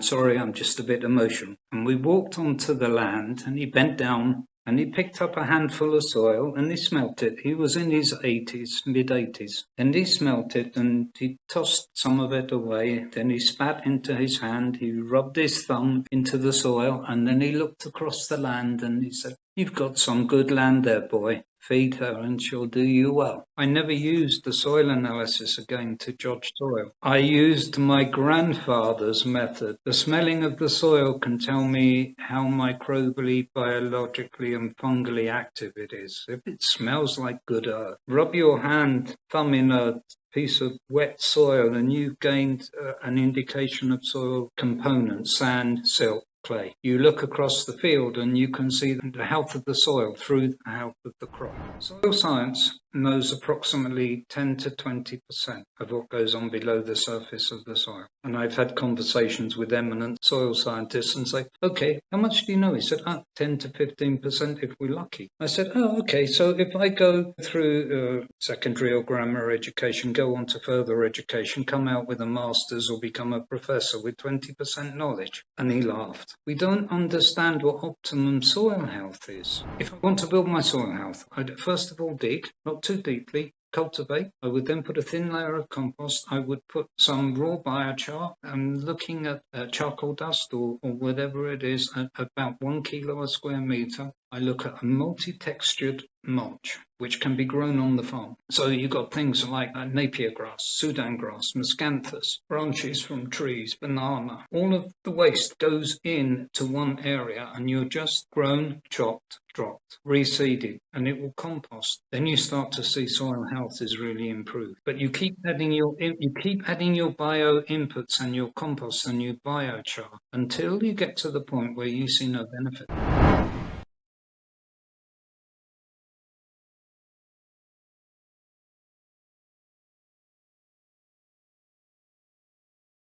Sorry, I'm just a bit emotional. And we walked onto the land and he bent down and he picked up a handful of soil and he smelt it. He was in his 80s, mid 80s. And he smelt it and he tossed some of it away. Then he spat into his hand. He rubbed his thumb into the soil and then he looked across the land and he said, "You've got some good land there, boy. Feed her and she'll do you well." I never used the soil analysis again to judge soil. I used my grandfather's method. The smelling of the soil can tell me how microbially, biologically and fungally active it is. If it smells like good earth, rub your thumb in a piece of wet soil and you've gained an indication of soil components: sand, silt, clay. You look across the field and you can see the health of the soil through the health of the crop. Soil science knows approximately 10 to 20% of what goes on below the surface of the soil. And I've had conversations with eminent soil scientists and say, "Okay, how much do you know?" He said, 10 to 15% if we're lucky. I said, "Oh, okay, so if I go through secondary or grammar education, go on to further education, come out with a master's or become a professor with 20% knowledge?" And he laughed. We don't understand what optimum soil health is. If I want to build my soil health, I'd first of all dig, not too deeply, cultivate. I would then put a thin layer of compost. I would put some raw biochar. I'm looking at charcoal dust or whatever it is, at about 1 kilo a square meter. I look at a multi-textured mulch, which can be grown on the farm. So you've got things like Napier grass, Sudan grass, miscanthus, branches from trees, banana. All of the waste goes in to one area and you're just grown, chopped, dropped, reseeded, and it will compost. Then you start to see soil health is really improved. But you keep adding your bio inputs and your compost and your biochar until you get to the point where you see no benefit.